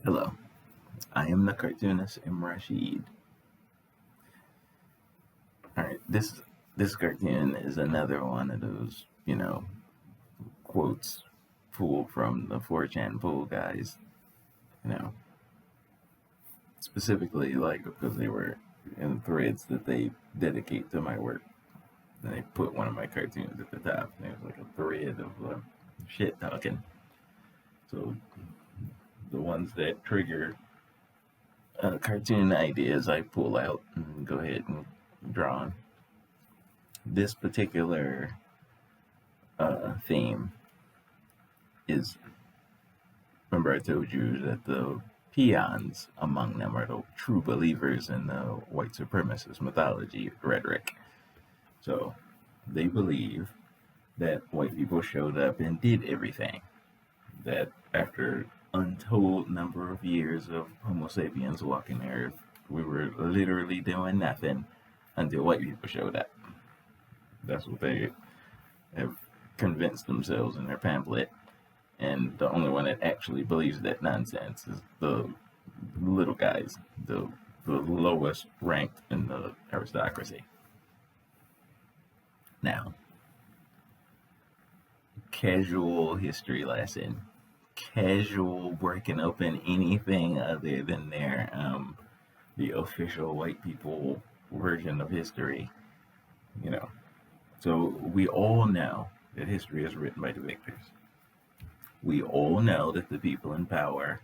Hello, I am the cartoonist Rashid. Alright, this cartoon is another one of those, quotes pulled from the 4chan pool guys, you know, specifically like because they were in threads that they dedicate to my work. And they put one of my cartoons at the top, and it was like a thread of shit talking. So the ones that trigger cartoon ideas I pull out and go ahead and draw on. This particular theme is, remember I told you that the peons among them are the true believers in the white supremacist mythology rhetoric. So they believe that white people showed up and did everything. That after untold number of years of Homo sapiens walking the earth, we were literally doing nothing until white people showed up. That's what they have convinced themselves in their pamphlet. And the only one that actually believes that nonsense is the little guys, the lowest ranked in the aristocracy. Now, casual history lesson, casual breaking open anything other than their the official white people version of history, So we all know that history is written by the victors. We all know that the people in power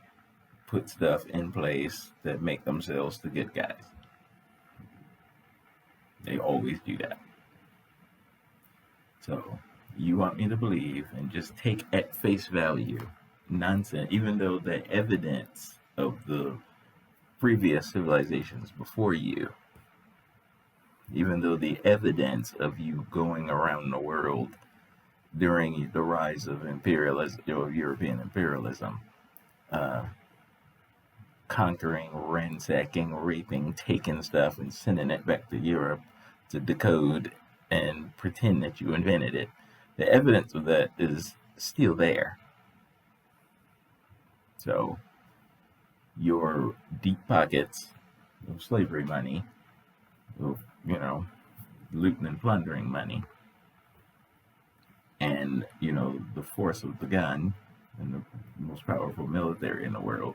put stuff in place that make themselves the good guys. They always do that. So you want me to believe and just take at face value nonsense, even though the evidence of the previous civilizations before you, even though the evidence of you going around the world during the rise of imperialism, European imperialism, conquering, ransacking, raping, taking stuff and sending it back to Europe to decode and pretend that you invented it. The evidence of that is still there. So your deep pockets of slavery money, of, looting and plundering money, and, the force of the gun and the most powerful military in the world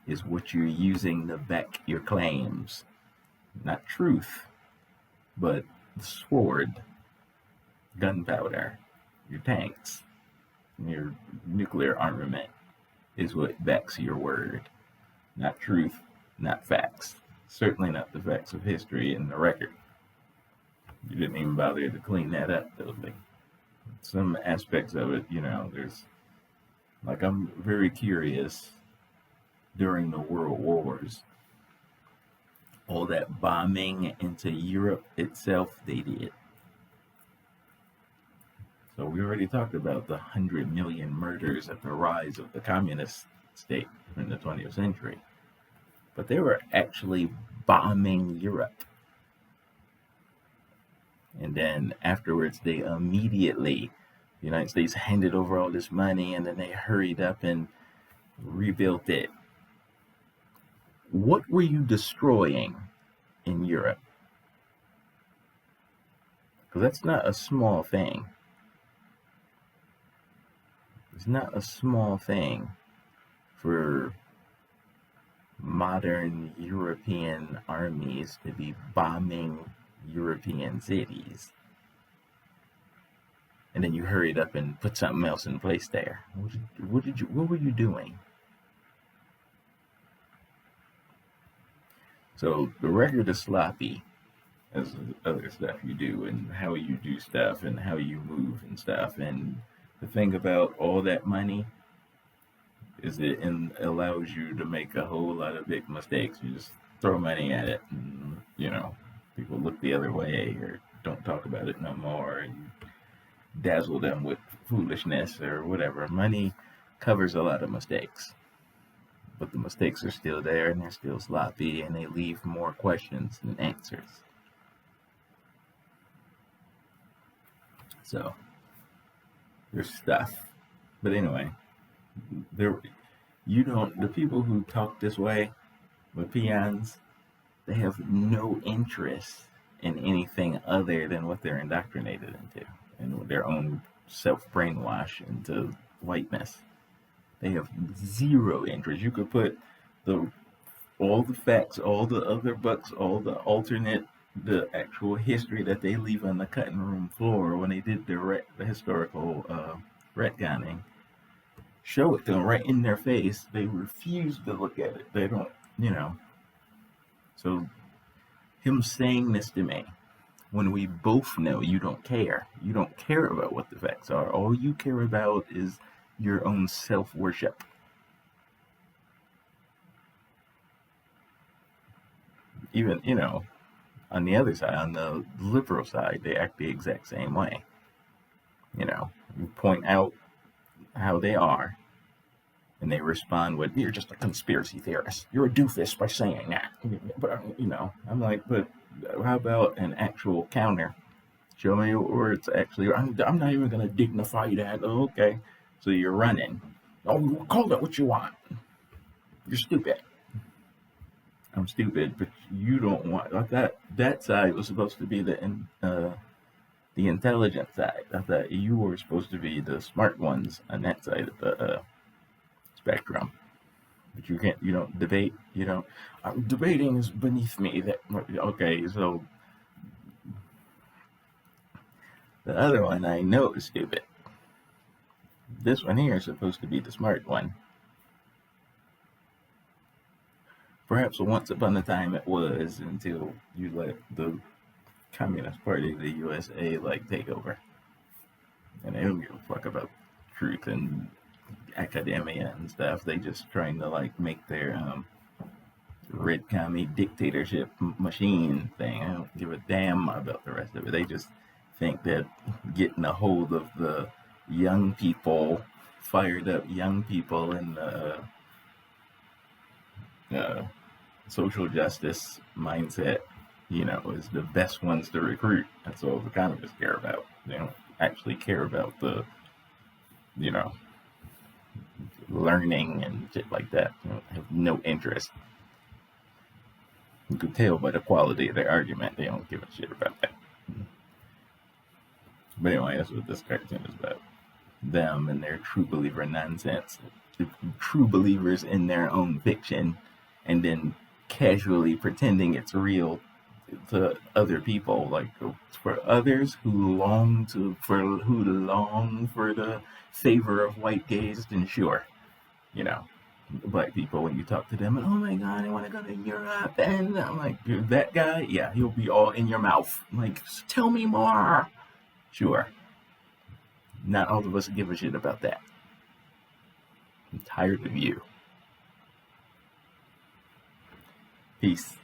is what you're using to back your claims. Not truth, but the sword, gunpowder, your tanks, your nuclear armament is what backs your word. Not truth, not facts. Certainly not the facts of history and the record. You didn't even bother to clean that up, though. Some aspects of it, there's, I'm very curious during the world wars, all that bombing into Europe itself, they did. So we already talked about the 100 million murders at the rise of the communist state in the 20th century. But they were actually bombing Europe. And then afterwards, they immediately, the United States handed over all this money, and then they hurried up and rebuilt it. What were you destroying in Europe? Because that's not a small thing. It's not a small thing for modern European armies to be bombing European cities. And then you hurried up and put something else in place there. What were you doing? So the record is sloppy, as other stuff you do, and how you do stuff, and how you move and stuff. And the thing about all that money is it allows you to make a whole lot of big mistakes. You just throw money at it, and people look the other way or don't talk about it no more, and dazzle them with foolishness or whatever. Money covers a lot of mistakes, but the mistakes are still there, and they're still sloppy, and they leave more questions than answers. So there's stuff, but anyway, You don't, the people who talk this way with peons, they have no interest in anything other than what they're indoctrinated into and their own self brainwash into whiteness. They have zero interest. You could put the all the facts, all the other books, all the alternate, the actual history that they leave on the cutting room floor when they did the historical retconning. Show it to them right in their face. They refuse to look at it. They don't, you know. So him saying this to me, when we both know you don't care. You don't care about what the facts are. All you care about is your own self-worship. Even, you know, on the other side, on the liberal side, they act the exact same way. You know, you point out how they are, and they respond with, "You're just a conspiracy theorist. You're a doofus by saying that." But, you know, I'm like, but how about an actual counter? Show me where it's actually, I'm not even going to dignify that. Oh, okay. So you're running. Oh, call it what you want. You're stupid. I'm stupid, but you don't want like that. That side was supposed to be the intelligent side. I thought you were supposed to be the smart ones on that side of the spectrum. But you can't. You don't debate. You don't. Debating is beneath me. That okay. So the other one I know is stupid. This one here is supposed to be the smart one. Perhaps once upon a time it was, until you let the Communist Party of the USA like take over, and they don't give a fuck about truth and academia and stuff. They just trying to like make their red commie dictatorship machine thing. I don't give a damn about the rest of it. They just think that getting a hold of the young people, fired up young people in the social justice mindset, you know, is the best ones to recruit. That's all the economists care about. They don't actually care about the, you know, learning and shit like that. They don't have no interest. You could tell by the quality of their argument, they don't give a shit about that. But anyway, that's what this cartoon is about. Them and their true believer nonsense. The true believers in their own fiction, and then casually pretending it's real to other people, like for others who long for the favor of white gaze. Then sure, you know, black people, when you talk to them, and oh my god, I want to go to Europe, and I'm like, that guy, yeah, he'll be all in your mouth, like, tell me more. Sure, not all of us give a shit about that. I'm tired of you. Peace.